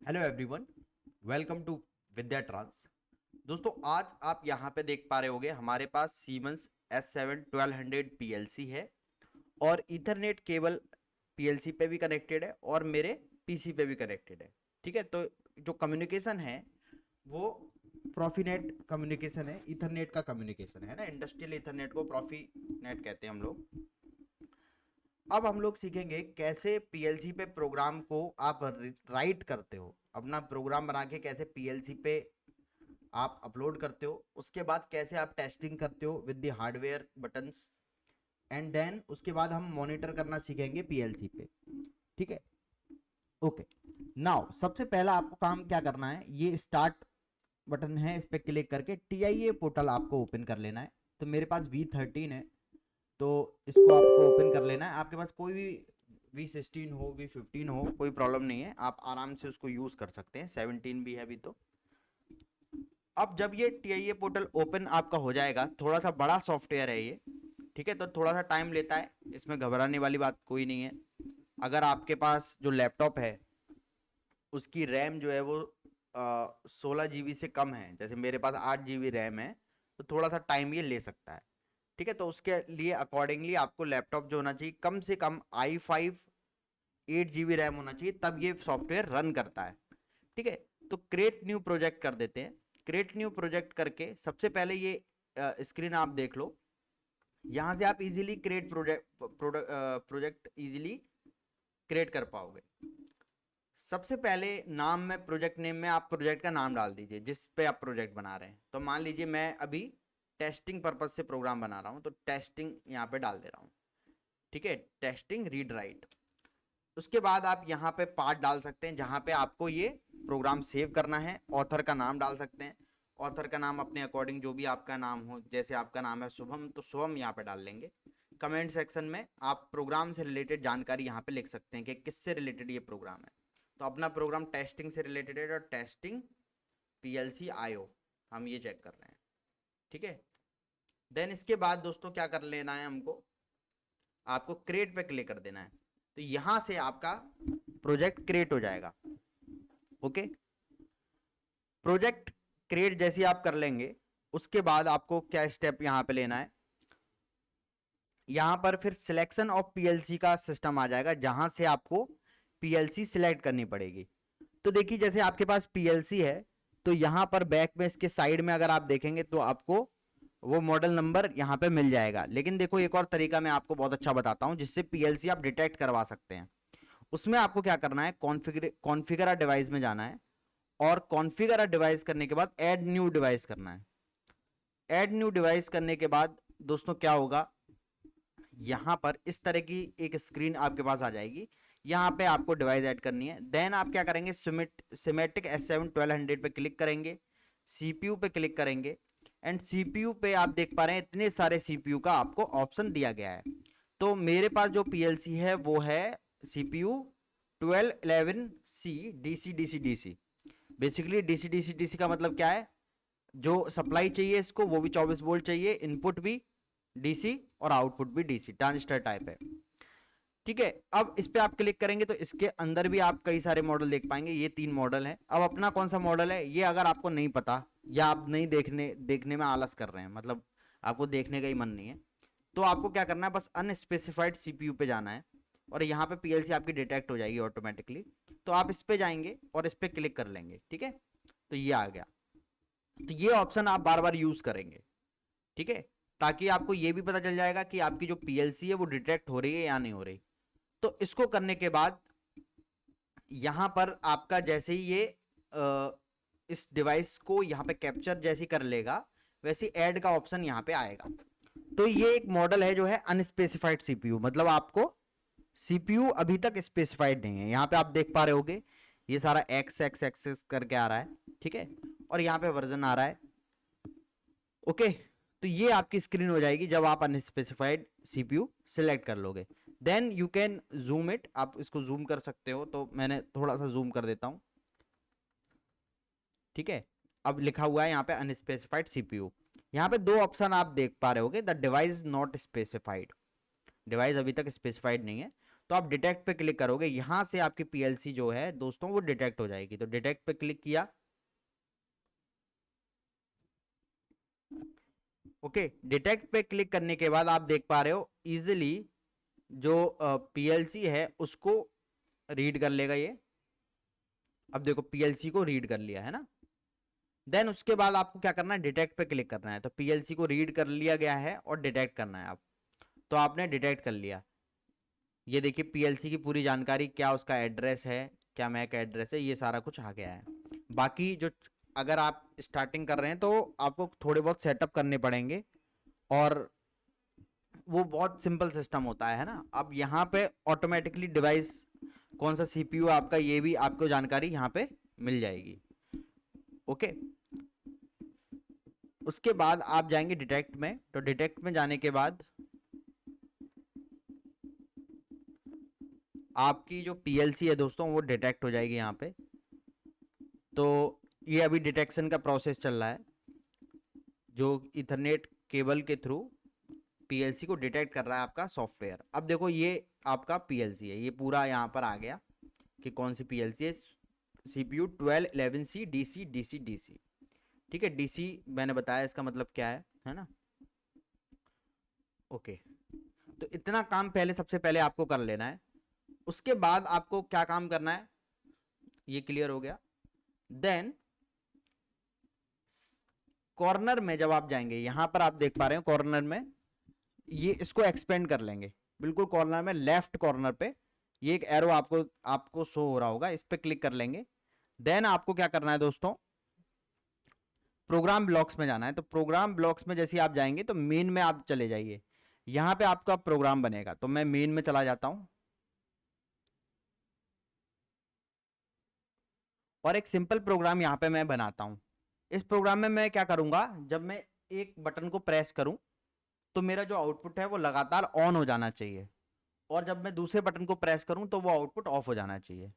Hello everyone, welcome to Vidya Trans. दोस्तों, आज आप यहाँ पे देख पा रहे होगे हमारे पास सीमेंस S7 1200 पीएलसी है और ईथरनेट केबल पीएलसी पे भी कनेक्टेड है और मेरे पीसी पे भी कनेक्टेड है। ठीक है, तो जो कम्युनिकेशन है वो प्रॉफीनेट कम्युनिकेशन है, ईथरनेट का कम्युनिकेशन है ना। इंडस्ट्रियल ईथरनेट को प्रॉफीनेट कहते हैं हम लोग। अब हम लोग सीखेंगे कैसे पीएलसी पे प्रोग्राम को आप राइट करते हो, अपना प्रोग्राम बना के कैसे पीएलसी पे आप अपलोड करते हो, उसके बाद कैसे आप टेस्टिंग करते हो with the hardware buttons, and then उसके बाद हम मॉनिटर करना सीखेंगे पीएलसी पे। ठीक है, ओके। नाउ सबसे पहला आपको काम क्या करना है, ये स्टार्ट बटन है, इस पर क्लिक करके टीआईए पोर्टल आपको ओपन कर लेना है। तो मेरे पास V13 है, तो इसको आपको ओपन कर लेना है। आपके पास कोई भी V16 हो, V15 हो, कोई प्रॉब्लम नहीं है, आप आराम से उसको यूज़ कर सकते हैं। 17 भी है अभी तो। अब जब ये टीआईए पोर्टल ओपन आपका हो जाएगा, थोड़ा सा बड़ा सॉफ्टवेयर है ये, ठीक है, तो थोड़ा सा टाइम लेता है, इसमें घबराने वाली बात कोई नहीं है। अगर आपके पास जो लैपटॉप है उसकी रैम जो है वो 16 GB से कम है, जैसे मेरे पास 8 GB रैम है, तो थोड़ा सा टाइम ये ले सकता है। ठीक है, तो उसके लिए अकॉर्डिंगली आपको लैपटॉप जो होना चाहिए कम से कम i5 8 GB रैम होना चाहिए, तब ये सॉफ्टवेयर रन करता है। ठीक है, तो क्रिएट न्यू प्रोजेक्ट कर देते हैं। क्रिएट न्यू प्रोजेक्ट करके सबसे पहले ये स्क्रीन आप देख लो। यहाँ से आप easily create project easily create कर पाओगे। सबसे पहले नाम में, प्रोजेक्ट नेम में आप प्रोजेक्ट का नाम डाल दीजिए जिस पे आप प्रोजेक्ट बना रहे हैं। तो मान लीजिए मैं अभी टेस्टिंग पर्पज से प्रोग्राम बना रहा हूँ, तो टेस्टिंग यहाँ पे डाल दे रहा हूँ। ठीक है, टेस्टिंग रीड राइट। उसके बाद आप यहाँ पे पार्ट डाल सकते हैं जहाँ पे आपको ये प्रोग्राम सेव करना है। ऑथर का नाम डाल सकते हैं, ऑथर का नाम अपने अकॉर्डिंग जो भी आपका नाम हो, जैसे आपका नाम है शुभम, तो शुभम यहाँ पे डाल लेंगे। कमेंट सेक्शन में आप प्रोग्राम से रिलेटेड जानकारी यहाँ पे लिख सकते हैं कि किससे रिलेटेड ये प्रोग्राम है। तो अपना प्रोग्राम टेस्टिंग से रिलेटेड है और टेस्टिंग पीएलसी आईओ हम ये चेक कर रहे हैं। ठीक है, देन इसके बाद दोस्तों क्या कर लेना है हमको, आपको क्रिएट पे क्लिक कर देना है। तो यहां से आपका प्रोजेक्ट क्रिएट हो जाएगा। ओके, प्रोजेक्ट क्रिएट जैसे आप कर लेंगे, उसके बाद आपको क्या स्टेप यहां पे लेना है, यहां पर फिर सिलेक्शन ऑफ पीएलसी का सिस्टम आ जाएगा, जहां से आपको पीएलसी सिलेक्ट करनी पड़ेगी। तो देखिए, जैसे आपके पास पीएलसी है, तो यहां पर बैक में इसके साइड में अगर आप देखेंगे तो आपको वो मॉडल नंबर यहाँ पे मिल जाएगा। लेकिन देखो, एक और तरीका मैं आपको बहुत अच्छा बताता हूँ जिससे पीएलसी आप डिटेक्ट करवा सकते हैं। उसमें आपको क्या करना है, कॉन्फ़िगर अ डिवाइस में जाना है और कॉन्फ़िगर अ डिवाइस करने के बाद ऐड न्यू डिवाइस करना है। ऐड न्यू डिवाइस करने के बाद दोस्तों क्या होगा, यहाँ पर इस तरह की एक स्क्रीन आपके पास आ जाएगी। यहाँ पे आपको डिवाइस ऐड करनी है। देन आप क्या करेंगे, सिमेटिक S7 1200 पे क्लिक करेंगे, सीपीयू पे क्लिक करेंगे, एंड सीपीयू पे आप देख पा रहे हैं इतने सारे सीपीयू का आपको ऑप्शन दिया गया है। तो मेरे पास जो पीएलसी है वो है CPU 1211C DC DC DC. Basically DC DC DC का मतलब क्या है, जो सप्लाई चाहिए इसको वो भी 24 वोल्ट चाहिए, इनपुट भी डीसी और आउटपुट भी डीसी, ट्रांजिस्टर टाइप है। ठीक है, अब इस पे आप क्लिक करेंगे तो इसके अंदर भी आप कई सारे मॉडल देख पाएंगे। ये 3 मॉडल हैं। अब अपना कौन सा मॉडल है ये अगर आपको नहीं पता, या आप नहीं देखने में आलस कर रहे हैं, मतलब आपको देखने का ही मन नहीं है, तो आपको क्या करना है, बस अनस्पेसिफाइड सीपीयू पे जाना है और यहाँ पे पीएलसी आपकी डिटेक्ट हो जाएगी ऑटोमेटिकली। तो आप इस पे जाएंगे और इस पे क्लिक कर लेंगे। ठीक है, तो ये आ गया। तो ये ऑप्शन आप बार बार यूज करेंगे। ठीक है, ताकि आपको ये भी पता चल जाएगा कि आपकी जो पीएलसी है वो डिटेक्ट हो रही है या नहीं हो रही। तो इसको करने के बाद यहां पर आपका जैसे ही ये इस डिवाइस को यहां पे कैप्चर जैसे कर लेगा, वैसे ऐड का ऑप्शन यहां पे आएगा। तो ये एक मॉडल है जो है अनस्पेसिफाइड सीपीयू, मतलब आपको सीपीयू अभी तक स्पेसिफाइड नहीं है। यहाँ पे आप देख पा रहे होगे ये सारा एक्स एक्स एक्सेस करके आ रहा है। ठीक है, और यहाँ पे वर्जन आ रहा है। ओके, तो ये आपकी स्क्रीन हो जाएगी जब आप अनस्पेसिफाइड सीपीयू सिलेक्ट कर लोगे। Then you can zoom it, आप इसको जूम कर सकते हो, तो मैंने थोड़ा सा जूम कर देता हूं। ठीक है, अब लिखा हुआ है यहाँ पे अनस्पेसिफाइड सीपीयू। यहाँ पे दो ऑप्शन आप देख पा रहे होगे, the device not specified, device अभी तक स्पेसिफाइड नहीं है। तो आप डिटेक्ट पे क्लिक करोगे, यहां से आपकी पीएलसी जो है दोस्तों वो डिटेक्ट हो जाएगी। तो डिटेक्ट पे क्लिक किया, ओके। डिटेक्ट पे क्लिक करने के बाद आप देख पा रहे हो इजिली जो पीएलसी है उसको रीड कर लेगा ये। अब देखो पीएलसी को रीड कर लिया है ना। देन उसके बाद आपको क्या करना है, डिटेक्ट पे क्लिक करना है। तो पीएलसी को रीड कर लिया गया है और डिटेक्ट करना है आप। तो आपने डिटेक्ट कर लिया। ये देखिए पीएलसी की पूरी जानकारी, क्या उसका एड्रेस है, क्या मैक एड्रेस है, ये सारा कुछ आ गया है। बाकी जो अगर आप स्टार्टिंग कर रहे हैं तो आपको थोड़े बहुत सेटअप करने पड़ेंगे और वो बहुत सिंपल सिस्टम होता है ना। अब यहाँ पे ऑटोमेटिकली डिवाइस कौन सा सीपीयू आपका, ये भी आपको जानकारी यहाँ पे मिल जाएगी, ओके। उसके बाद आप जाएंगे डिटेक्ट में। तो डिटेक्ट में जाने के बाद आपकी जो पीएलसी है दोस्तों वो डिटेक्ट हो जाएगी यहाँ पे। तो ये अभी डिटेक्शन का प्रोसेस चल रहा है, जो इथरनेट केबल के थ्रू पीएलसी को डिटेक्ट कर रहा है आपका सॉफ्टवेयर। अब देखो ये आपका पीएलसी है, ये पूरा यहाँ पर आ गया कि कौन सी पीएलसी है। CPU 1211C DC DC DC, ठीक है। डीसी मैंने बताया इसका मतलब क्या है ना, ओके। तो इतना काम पहले सबसे पहले आपको कर लेना है। उसके बाद आपको क्या काम करना है, ये क्लियर हो गया। देन कॉर्नर में जब आप जाएंगे, यहां पर आप देख पा रहे हो कॉर्नर में, ये इसको एक्सपेंड कर लेंगे। बिल्कुल कॉर्नर में लेफ्ट कॉर्नर पे ये एक एरो आपको आपको शो हो रहा होगा, इस पे क्लिक कर लेंगे। देन आपको क्या करना है दोस्तों, प्रोग्राम ब्लॉक्स में जाना है। तो प्रोग्राम ब्लॉक्स में जैसे आप जाएंगे तो मेन में आप चले जाइए, यहां पे आपका प्रोग्राम बनेगा। तो मैं मेन में चला जाता हूं और एक सिंपल प्रोग्राम यहां पे मैं बनाता हूं। इस प्रोग्राम में मैं क्या करूंगा, जब मैं एक बटन को प्रेस करूं तो मेरा जो आउटपुट है वो लगातार ऑन हो जाना चाहिए, और जब मैं दूसरे बटन को प्रेस करूं तो वो आउटपुट ऑफ हो जाना चाहिए।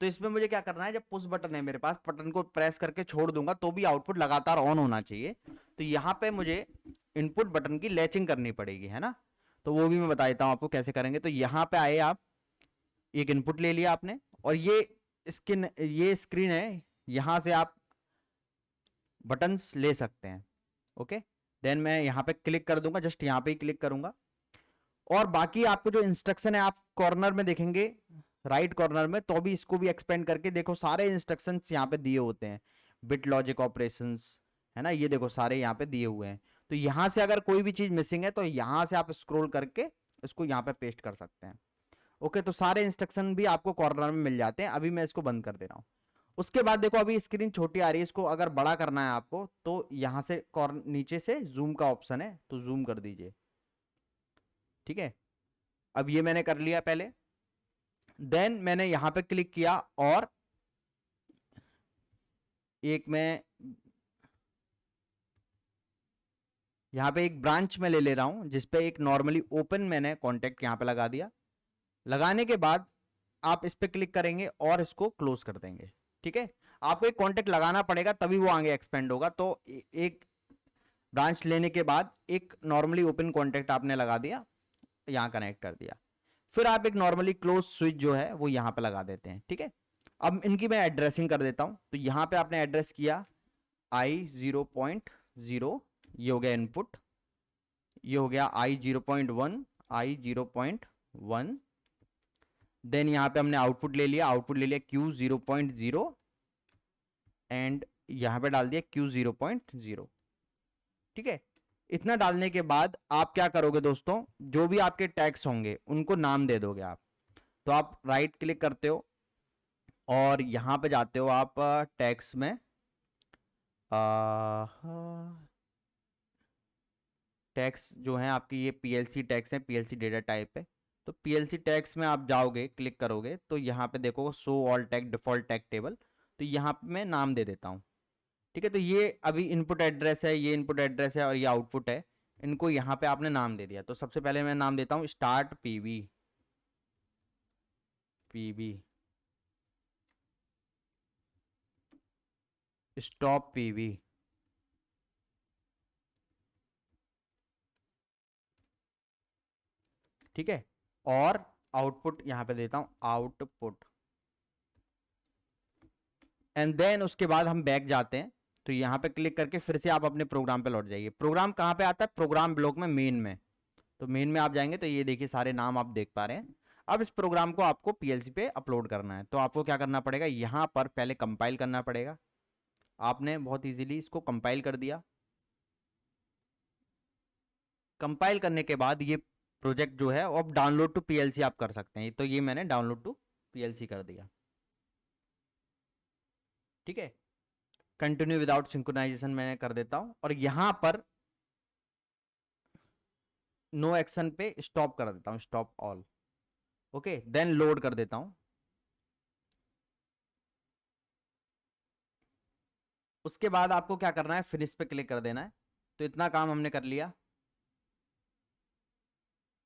तो इसमें मुझे क्या करना है, जब पुश बटन है मेरे पास, बटन को प्रेस करके छोड़ दूंगा तो भी आउटपुट लगातार ऑन होना चाहिए। तो यहाँ पे मुझे इनपुट बटन की लैचिंग करनी पड़ेगी, है ना। तो वो भी मैं बता देता हूँ आपको कैसे करेंगे। तो यहाँ पे आए आप, एक इनपुट ले लिया आपने, और ये स्क्रीन है, यहाँ से आप बटन्स ले सकते हैं, ओके। देन मैं यहाँ पे क्लिक कर दूंगा, जस्ट यहाँ पे ही क्लिक करूंगा। और बाकी आपको जो इंस्ट्रक्शन है आप कॉर्नर में देखेंगे, राइट कॉर्नर में, तो भी इसको भी एक्सपेंड करके देखो, सारे इंस्ट्रक्शंस यहाँ पे दिए होते हैं। बिट लॉजिक ऑपरेशंस, है ना, ये देखो सारे यहाँ पे दिए हुए हैं। तो यहाँ से अगर कोई भी चीज मिसिंग है तो यहाँ से आप स्क्रॉल करके इसको यहाँ पे पेस्ट कर सकते हैं, ओके। तो सारे इंस्ट्रक्शन भी आपको कॉर्नर में मिल जाते हैं। अभी मैं इसको बंद कर दे रहा हूँ। उसके बाद देखो अभी स्क्रीन छोटी आ रही है, इसको अगर बड़ा करना है आपको तो यहाँ से नीचे से जूम का ऑप्शन है, तो जूम कर दीजिए, ठीक है। अब ये मैंने कर लिया पहले। देन मैंने यहां पे क्लिक किया और एक मैं यहां पे एक ब्रांच में ले रहा हूं, जिसपे एक नॉर्मली ओपन मैंने कॉन्टेक्ट यहां पे लगा दिया। लगाने के बाद आप इस पे क्लिक करेंगे और इसको क्लोज कर देंगे, ठीक है। आपको एक कॉन्टेक्ट लगाना पड़ेगा तभी वो आगे एक्सपेंड होगा। तो एक ब्रांच लेने के बाद एक नॉर्मली ओपन कॉन्टेक्ट आपने लगा दिया, यहां कनेक्ट कर दिया। फिर आप एक नॉर्मली क्लोज स्विच जो है वो यहां पे लगा देते हैं, ठीक है। अब इनकी मैं एड्रेसिंग कर देता हूं। तो यहां पे आपने एड्रेस किया I0.0, ये हो गया इनपुट, ये हो गया I0.1, I0.1। देन यहां पे हमने आउटपुट ले लिया, Q0.0 एंड यहां पे डाल दिया Q0.0, ठीक है। इतना डालने के बाद आप क्या करोगे दोस्तों, जो भी आपके टैग्स होंगे उनको नाम दे दोगे आप। तो आप राइट क्लिक करते हो और यहां पे जाते हो आप टैग्स में, टैग्स जो है आपकी ये पीएलसी टैग्स है, पीएलसी डेटा टाइप है। तो पीएलसी टैग्स में आप जाओगे, क्लिक करोगे तो यहाँ पे देखो show all tag default tag table. तो यहाँ पे मैं नाम दे देता हूँ, ठीक है। तो ये अभी इनपुट एड्रेस है, ये इनपुट एड्रेस है और ये आउटपुट है, इनको यहाँ पे आपने नाम दे दिया। तो सबसे पहले मैं नाम देता हूँ start PV, PV stop PV, ठीक है। और आउटपुट यहाँ पे देता हूँ, आउटपुट, एंड देन उसके बाद हम बैक जाते हैं। तो यहाँ पे क्लिक करके फिर से आप अपने प्रोग्राम पे लौट जाइए। प्रोग्राम कहाँ पे आता है? प्रोग्राम ब्लॉक में, मेन में। तो मेन में आप जाएंगे तो ये देखिए सारे नाम आप देख पा रहे हैं। अब इस प्रोग्राम को आपको पीएलसी पे अपलोड करना है, तो आपको क्या करना पड़ेगा, यहाँ पर पहले कंपाइल करना पड़ेगा। आपने बहुत इजीली इसको कंपाइल कर दिया। कंपाइल करने के बाद ये प्रोजेक्ट जो है वो अब डाउनलोड टू पीएलसी आप कर सकते हैं। तो ये मैंने डाउनलोड टू पीएलसी कर दिया। ठीक है, कंटिन्यू विदाउट सिंक्रोनाइजेशन मैंने कर देता हूं, और यहां पर नो एक्शन पे स्टॉप कर देता हूं, stop all. Okay, then load कर देता हूं। उसके बाद आपको क्या करना है, फिनिश पे क्लिक कर देना है। तो इतना काम हमने कर लिया,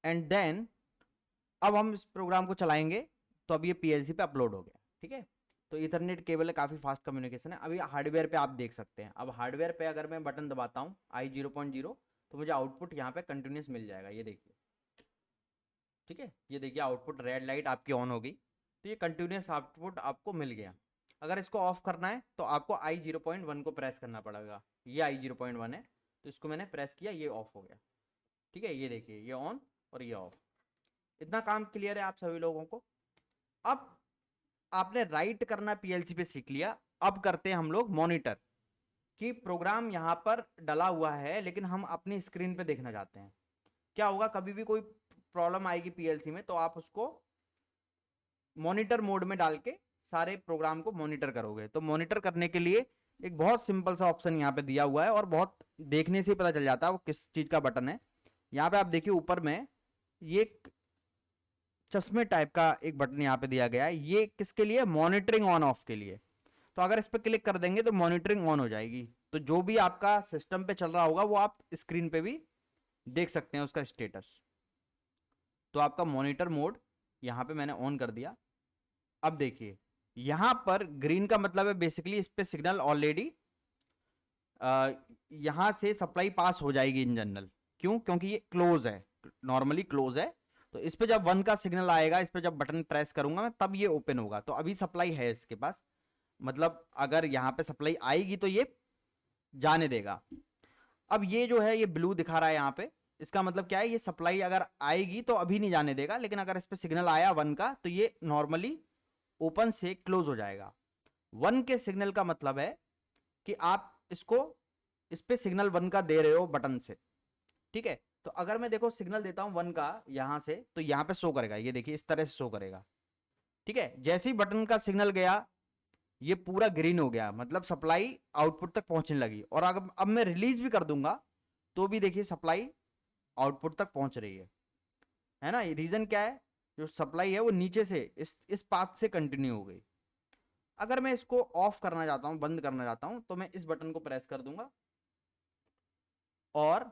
एंड देन अब हम इस प्रोग्राम को चलाएंगे। तो अब ये पीएलसी पे अपलोड हो गया। ठीक है, तो इथरनेट केबल है, काफी फास्ट कम्युनिकेशन है। अभी हार्डवेयर पे आप देख सकते हैं। अब हार्डवेयर पे अगर मैं बटन दबाता हूँ I0.0, तो मुझे आउटपुट यहाँ पे कंटिन्यूस मिल जाएगा, ये देखिए। ठीक है, ये देखिए आउटपुट रेड लाइट आपकी ऑन होगी, तो ये कंटिन्यूस आउटपुट आपको मिल गया। अगर इसको ऑफ करना है तो आपको I0.1 को प्रेस करना पड़ेगा। ये I0.1 है, तो इसको मैंने प्रेस किया, ये ऑफ हो गया। ठीक है, ये देखिए ये ऑन और ये ऑफ। इतना काम क्लियर है आप सभी लोगों को? अब आपने राइट करना पीएलसी पे सीख लिया। अब करते हैं हम लोग मॉनिटर, कि प्रोग्राम यहाँ पर डला हुआ है लेकिन हम अपनी स्क्रीन पे देखना चाहते हैं। क्या होगा, कभी भी कोई प्रॉब्लम आएगी पीएलसी में तो आप उसको मॉनिटर मोड में डाल के सारे प्रोग्राम को मॉनिटर करोगे। तो मॉनिटर करने के लिए एक बहुत सिंपल सा ऑप्शन यहाँ पे दिया हुआ है, और बहुत देखने से ही पता चल जाता है वो किस चीज का बटन है। यहाँ पे आप देखिए ऊपर में ये चश्मे टाइप का एक बटन यहाँ पे दिया गया है। ये किसके लिए? मॉनिटरिंग ऑन ऑफ के लिए। तो अगर इस पर क्लिक कर देंगे तो मॉनिटरिंग ऑन हो जाएगी। तो जो भी आपका सिस्टम पे चल रहा होगा वो आप स्क्रीन पे भी देख सकते हैं उसका स्टेटस। तो आपका मॉनिटर मोड यहाँ पे मैंने ऑन कर दिया। अब देखिए यहां पर ग्रीन का मतलब है बेसिकली इस पे सिग्नल ऑलरेडी यहां से सप्लाई पास हो जाएगी इन जनरल। क्यों? क्योंकि ये क्लोज है, नॉर्मली क्लोज है। तो इस पे जब 1 का सिग्नल आएगा, इस पे जब बटन प्रेस करूंगा मैं, तब ये ओपन होगा। तो अभी सप्लाई है इसके पास, मतलब अगर यहाँ पे सप्लाई आएगी तो ये जाने देगा। अब ये जो है ये ब्लू दिखा रहा है यहाँ पे, इसका मतलब क्या है, ये सप्लाई अगर आएगी तो अभी नहीं जाने देगा, लेकिन अगर इस पे सिग्नल आया 1 का तो ये नॉर्मली ओपन से क्लोज हो जाएगा। 1 के सिग्नल का मतलब है कि आप इसको इस पे सिग्नल 1 का दे रहे हो बटन से। ठीक है, तो अगर मैं देखो सिग्नल देता हूं 1 का यहां से, तो यहां पे शो करेगा, ये देखिए इस तरह से शो करेगा। ठीक है, जैसे ही बटन का सिग्नल गया ये पूरा ग्रीन हो गया, मतलब सप्लाई आउटपुट तक पहुंचने लगी। और अगर अब मैं रिलीज भी कर दूंगा तो भी देखिए सप्लाई आउटपुट तक पहुंच रही है ना। रीजन क्या है, जो सप्लाई है वो नीचे से इस पाथ से कंटिन्यू हो गई। अगर मैं इसको ऑफ करना चाहता हूं, बंद करना चाहता हूं, तो मैं इस बटन को प्रेस कर दूंगा और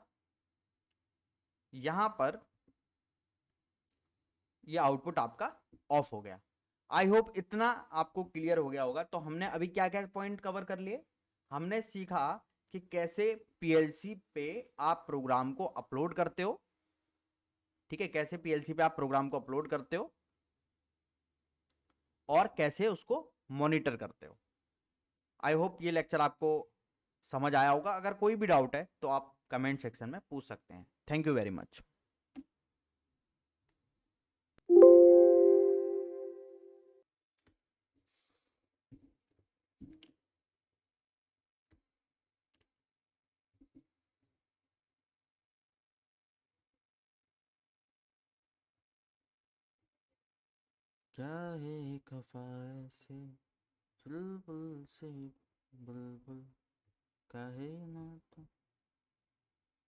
यहां पर ये आउटपुट आपका ऑफ हो गया। आई होप इतना आपको क्लियर हो गया होगा। तो हमने अभी क्या क्या पॉइंट कवर कर लिए? हमने सीखा कि कैसे पीएलसी पे आप प्रोग्राम को अपलोड करते हो। ठीक है, कैसे पीएलसी पे आप प्रोग्राम को अपलोड करते हो और कैसे उसको मॉनिटर करते हो। आई होप ये लेक्चर आपको समझ आया होगा। अगर कोई भी डाउट है तो आप कमेंट सेक्शन में पूछ सकते हैं। Thank you very much. क्या है खफा से चुलबुल से बुलबुल, काहे ना तुम